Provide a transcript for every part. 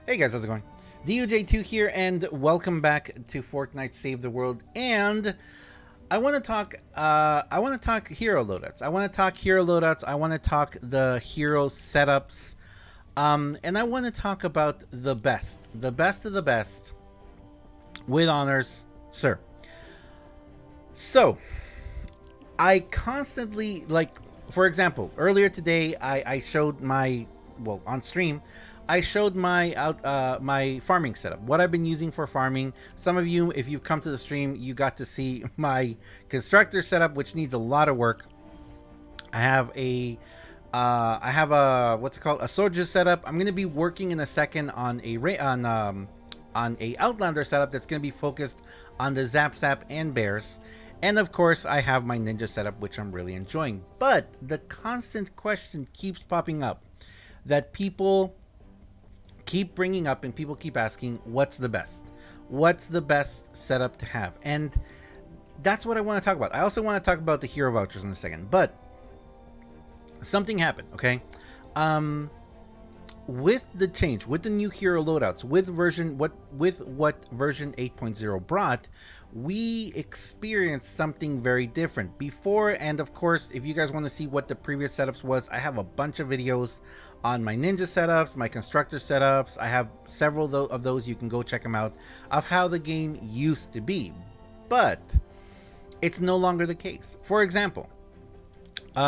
Hey guys, how's it going? DUJ2 here, and welcome back to Fortnite Save the World. And I want to talk. I want to talk hero loadouts. I want to talk hero loadouts. I want to talk the hero setups, and I want to talk about the best of the best, with honors, sir. So, I constantly, like, for example, earlier today, I showed my, well, on stream, I showed my my farming setup, what I've been using for farming. Some of you, if you've come to the stream, you got to see my constructor setup, which needs a lot of work. I have a what's it called, a soldier setup. I'm going to be working in a second on a outlander setup that's going to be focused on the zap and bears. And of course, I have my ninja setup, which I'm really enjoying. But the constant question keeps popping up that people keep bringing up, and people keep asking, what's the best? What's the best setup to have? And that's what I want to talk about. I also want to talk about the hero vouchers in a second, but something happened, okay? With the change, with the new hero loadouts, with what version 8.0 brought, we experienced something very different before. And of course, if you guys want to see what the previous setups was, I have a bunch of videos on my ninja setups, my constructor setups. I have several of those. You can go check them out, of how the game used to be. But it's no longer the case. For example,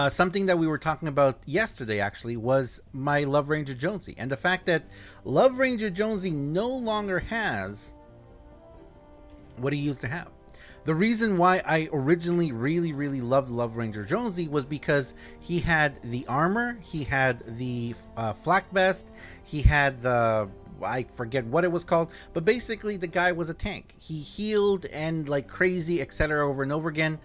something that we were talking about yesterday actually was my Love Ranger Jonesy, and the fact that Love Ranger Jonesy no longer has what he used to have. The reason why I originally really loved Love Ranger Jonesy was because he had the armor, he had the flak vest, he had the, I forget what it was called, but basically the guy was a tank. He healed and like crazy, etc. over and over again.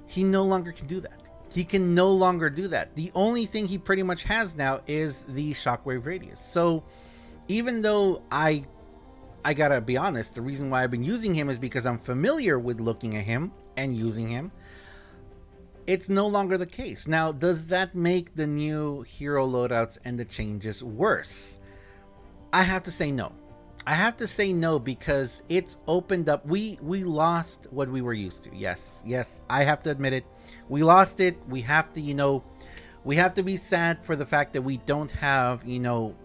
He no longer can do that. He can no longer do that. The only thing he pretty much has now is the shockwave radius. So even though I gotta be honest, the reason why I've been using him is because I'm familiar with looking at him and using him. It's no longer the case. Now, does that make the new hero loadouts and the changes worse? I have to say no. I have to say no, because it's opened up. We lost what we were used to. Yes, I have to admit it. We lost it. We have to, we have to be sad for the fact that we don't have,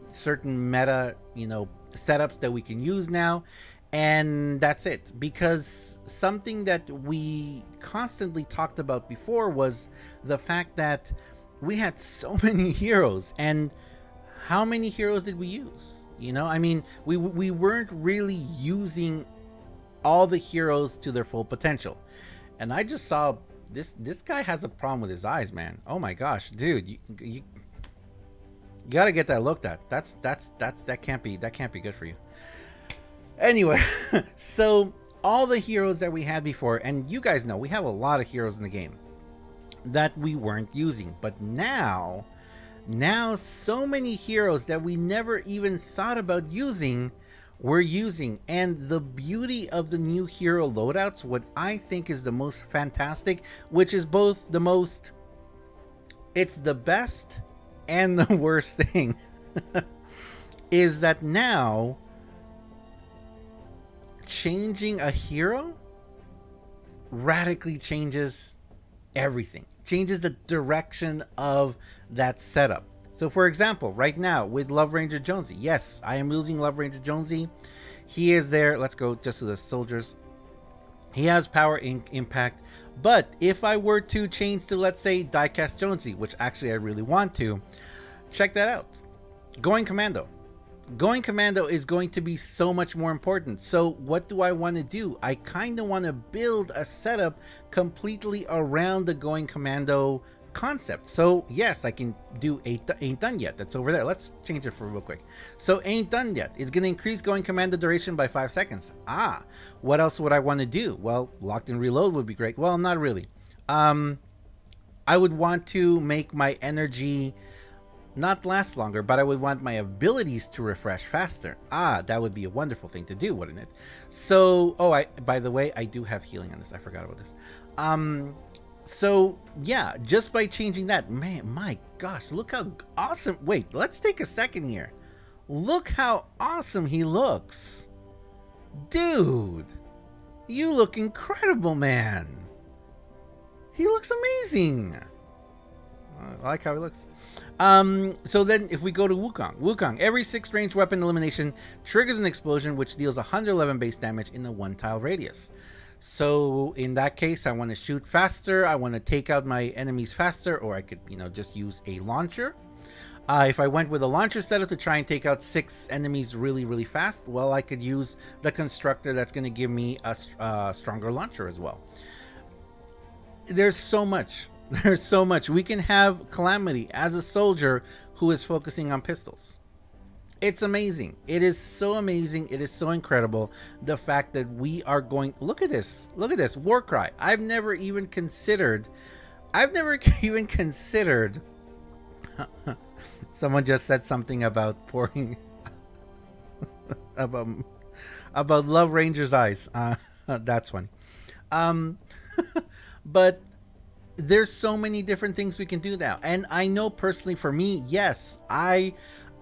certain meta, setups that we can use now. And that's it. Because something that we constantly talked about before was the fact that we had so many heroes. And how many heroes did we use? I mean, we weren't really using all the heroes to their full potential. And I just saw this guy has a problem with his eyes, man. Oh my gosh, dude, you gotta get that looked at. That can't be good for you. Anyway, so all the heroes that we had before, and you guys know we have a lot of heroes in the game that we weren't using, but now so many heroes that we never even thought about using, we're using. And the beauty of the new hero loadouts, what I think is the most fantastic, which is both the most, it's the best and the worst thing, is that now changing a hero radically changes everything, changes the direction of that setup. So for example, right now with Love Ranger Jonesy, yes, I am using Love Ranger Jonesy. He is there. Let's go just to the soldiers. He has power impact. But if I were to change to, let's say, Diecast Jonesy, which actually I really want to, check that out. Going Commando. Going Commando is going to be so much more important. So what do I want to do? I kind of want to build a setup completely around the Going Commando concept. So yes, I can do ain't done yet. That's over there. Let's change it for real quick. So ain't done yet. It's going to increase Going Commando duration by 5 seconds. What else would I want to do? Well, locked in reload would be great. Well, not really. I would want to make my energy not last longer, but I would want my abilities to refresh faster. That would be a wonderful thing to do, wouldn't it? So, by the way, I do have healing on this. I forgot about this. So yeah, just by changing that, man, my gosh, look how awesome. Wait, let's take a second here. Look how awesome he looks. Dude, you look incredible, man. He looks amazing. I like how he looks. So then if we go to Wukong, every 6 ranged weapon elimination triggers an explosion which deals 111 base damage in a 1 tile radius. So in that case, I want to shoot faster, I want to take out my enemies faster, or I could, just use a launcher. If I went with a launcher setup to try and take out 6 enemies really, really fast, well, I could use the constructor that's going to give me a stronger launcher as well. There's so much. There's so much. We can have Calamity as a soldier who is focusing on pistols. It's amazing. It is so amazing. It is so incredible. The fact that we are going... Look at this. Look at this. Warcry. I've never even considered... Someone just said something about pouring... about Love Ranger's eyes. That's funny. But there's so many different things we can do now. And I know personally for me, yes, I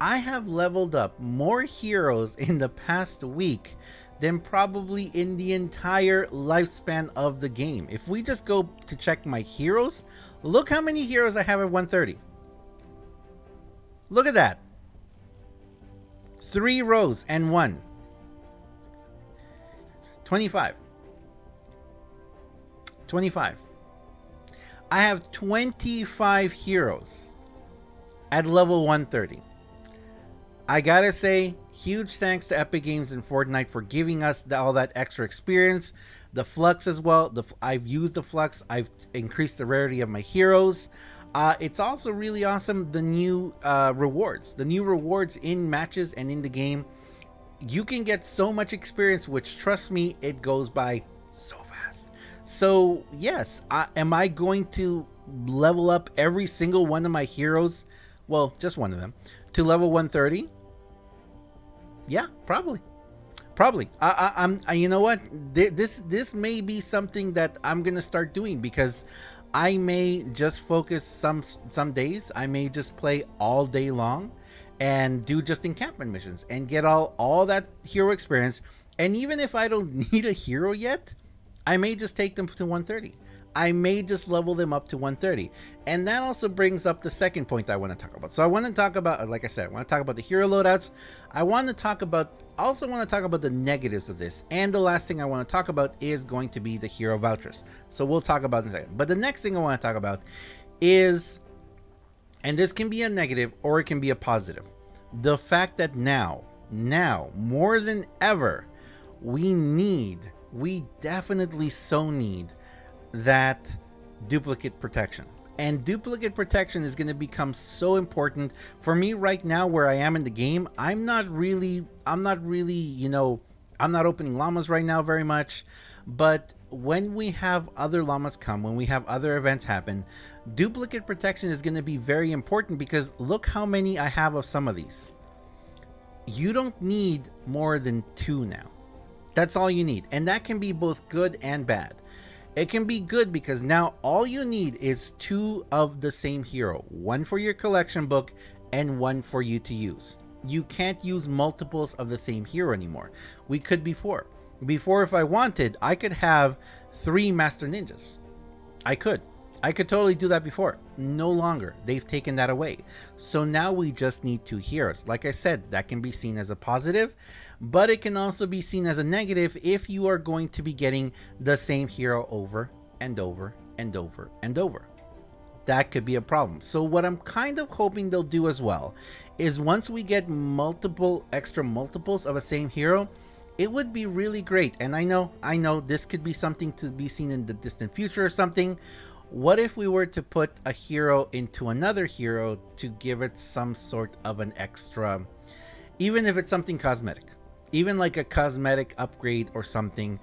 have leveled up more heroes in the past week than probably in the entire lifespan of the game. If we just go to check my heroes, look how many heroes I have at 130. Look at that. 3 rows and 1. 25. 25. I have 25 heroes at level 130. I gotta say, huge thanks to Epic Games and Fortnite for giving us all that extra experience. The Flux as well. I've used the Flux. I've increased the rarity of my heroes. It's also really awesome, the new rewards. The new rewards in matches and in the game. You can get so much experience, which, trust me, it goes by so fast. So, yes, am I going to level up every single one of my heroes? Well, just one of them. To level 130? Yeah, probably. Probably. You know what? This may be something that I'm going to start doing, because I may just focus some days. I may just play all day long and do just encampment missions and get all that hero experience. And even if I don't need a hero yet, I may just take them to 130. I may just level them up to 130. And that also brings up the second point I want to talk about. So I want to talk about, like I said, I want to talk about the hero loadouts. I want to talk about the negatives of this. And the last thing I want to talk about is going to be the hero vouchers. So we'll talk about it in a second. But the next thing I want to talk about is, and this can be a negative or it can be a positive, the fact that now more than ever, we definitely so need that duplicate protection. And duplicate protection is going to become so important for me right now where I am in the game. I'm not really, I'm not opening llamas right now very much, but when we have other llamas come, when we have other events happen, duplicate protection is going to be very important, because look how many I have of some of these. You don't need more than 2 now. That's all you need. And that can be both good and bad. It can be good because now all you need is 2 of the same hero. 1 for your collection book and 1 for you to use. You can't use multiples of the same hero anymore. We could before. Before, if I wanted, I could have 3 Master Ninjas. I could totally do that before. No longer. They've taken that away. So now we just need 2 heroes. Like I said, that can be seen as a positive, but it can also be seen as a negative if you are going to be getting the same hero over and over and over and over. That could be a problem. So what I'm kind of hoping they'll do as well is, once we get extra multiples of a same hero, it would be really great. And I know this could be something to be seen in the distant future or something. What if we were to put a hero into another hero to give it some sort of an extra, even if it's something cosmetic, even like a cosmetic upgrade or something?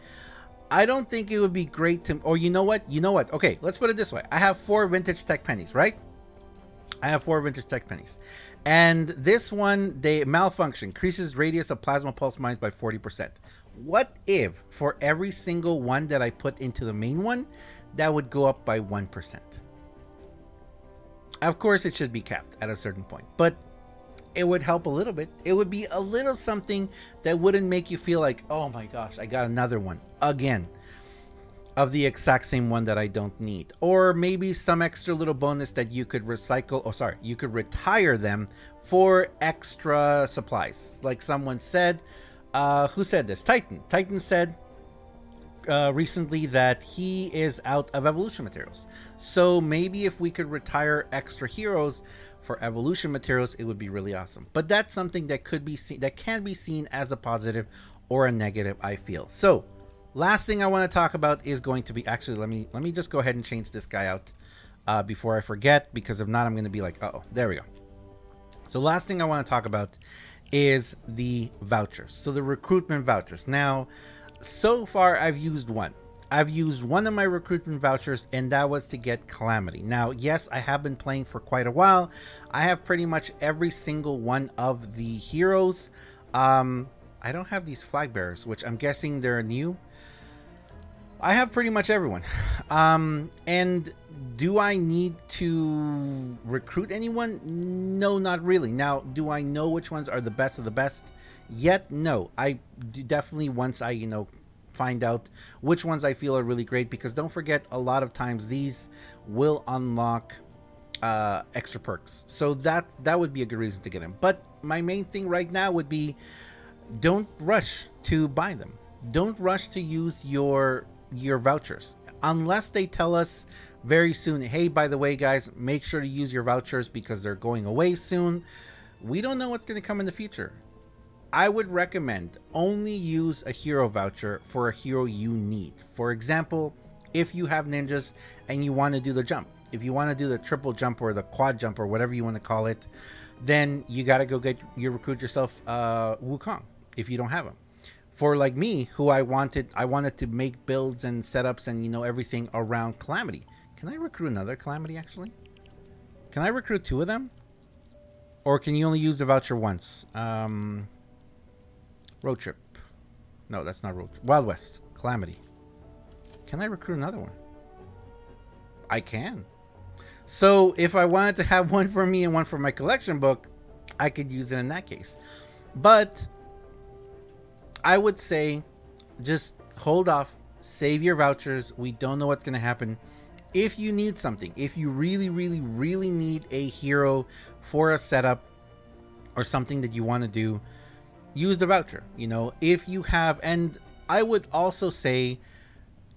I don't think it would be great to, or you know what? Okay, let's put it this way. I have 4 vintage tech pennies, right? I have 4 vintage tech pennies. And this one, they malfunction, increases radius of plasma pulse mines by 40%. What if for every single one that I put into the main one, that would go up by 1%? Of course, it should be capped at a certain point, but it would help a little bit. It would be a little something that wouldn't make you feel like, oh my gosh, I got another one again of the exact same one that I don't need. Or maybe some extra little bonus that you could recycle, or sorry, you could retire them for extra supplies. Like someone said, who said this? Titan said recently that he is out of evolution materials. So maybe if we could retire extra heroes for evolution materials, it would be really awesome. But that's something that could be seen, that can be seen as a positive or a negative, I feel. So last thing I want to talk about is going to be, actually let me just go ahead and change this guy out before I forget, because if not I'm going to be like, uh-oh, there we go. So last thing I want to talk about is the vouchers. So the recruitment vouchers. Now, so far I've used one. I've used one of my recruitment vouchers, and that was to get Calamity. Now, yes, I have been playing for quite a while. I have pretty much every single one of the heroes. I don't have these flag bearers, which I'm guessing they're new. I have pretty much everyone. And do I need to recruit anyone? No, not really. Now, do I know which ones are the best of the best yet? No. I definitely, once I, find out which ones I feel are really great, because don't forget, a lot of times these will unlock extra perks. So that would be a good reason to get them. But my main thing right now would be, don't rush to buy them. Don't rush to use your vouchers unless they tell us very soon, hey, by the way guys, make sure to use your vouchers because they're going away soon. We don't know what's going to come in the future. I would recommend only use a hero voucher for a hero you need. For example, if you have ninjas and you want to do the jump, if you want to do the triple jump or the quad jump or whatever you want to call it, then you got to go recruit yourself Wukong if you don't have him. For like me, who I wanted to make builds and setups and everything around Calamity. Can I recruit another Calamity actually? Can I recruit two of them? Or can you only use the voucher once? Road Trip. No, that's not Road Trip. Wild West. Calamity. Can I recruit another one? I can. So if I wanted to have one for me and one for my collection book, I could use it in that case. But I would say just hold off, save your vouchers. We don't know what's going to happen. If you need something, if you really, really, really need a hero for a setup or something that you want to do, use the voucher. If you have, and I would also say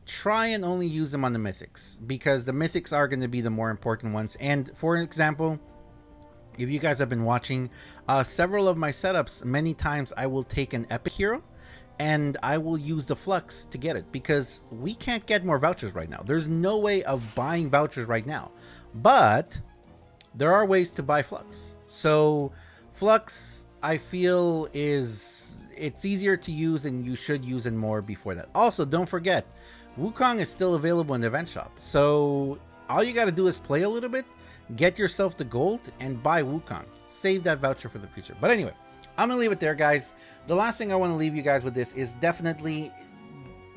try and only use them on the mythics, because the mythics are going to be the more important ones. And for example, if you guys have been watching several of my setups, many times I will take an epic hero and I will use the flux to get it, because we can't get more vouchers right now. There's no way of buying vouchers right now, but there are ways to buy flux. So flux, I feel, it's easier to use, and you should use it more before that. Also, don't forget, Wukong is still available in the event shop. So all you got to do is play a little bit, get yourself the gold, and buy Wukong. Save that voucher for the future. But anyway, I'm gonna leave it there, guys. The last thing I want to leave you guys with this is definitely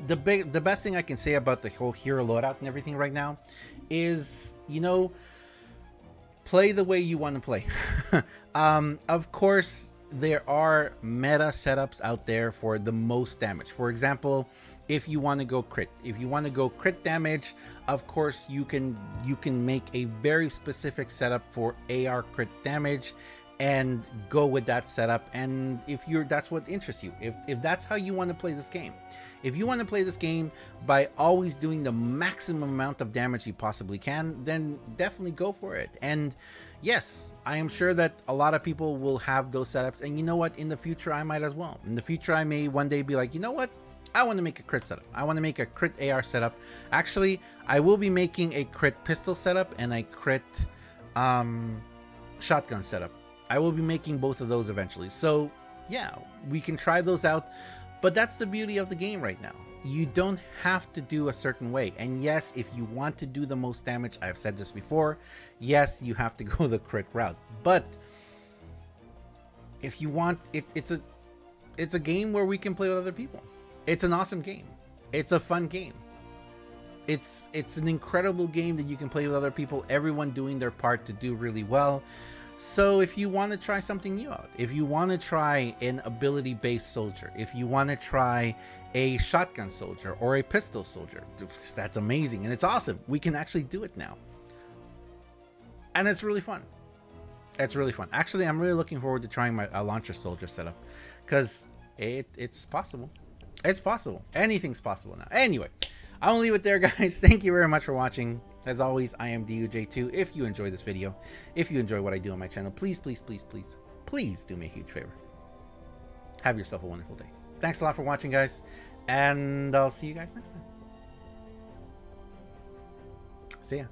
the best thing I can say about the whole Hero Loadout and everything right now is, play the way you want to play. Of course, there are meta setups out there for the most damage. For example, if you want to go crit damage, of course you can make a very specific setup for AR crit damage and go with that setup. And if that's what interests you, if that's how you want to play this game, if you want to play this game by always doing the maximum amount of damage you possibly can, then definitely go for it. And yes, I am sure that a lot of people will have those setups, and you know what, in the future I might as well. In the future I may one day be like, you know what, I want to make a crit setup. I want to make a crit AR setup. Actually, I will be making a crit pistol setup and a crit shotgun setup. I will be making both of those eventually. So yeah, we can try those out. But that's the beauty of the game right now. You don't have to do a certain way. And yes, if you want to do the most damage, I've said this before, yes, you have to go the crit route. But if you want, it's a game where we can play with other people. It's an awesome game. It's a fun game. It's an incredible game that you can play with other people, everyone doing their part to do really well. So if you want to try something new out, if you want to try an ability-based soldier, if you want to try a shotgun soldier or a pistol soldier, that's amazing and it's awesome. We can actually do it now. And it's really fun. It's really fun. Actually, I'm really looking forward to trying my launcher soldier setup, because it's possible. It's possible. Anything's possible now. Anyway, I'll leave it there, guys. Thank you very much for watching. As always, I am DUJ2. If you enjoyed this video, if you enjoy what I do on my channel, please, please, please, please, please do me a huge favor. Have yourself a wonderful day. Thanks a lot for watching, guys, and I'll see you guys next time. See ya.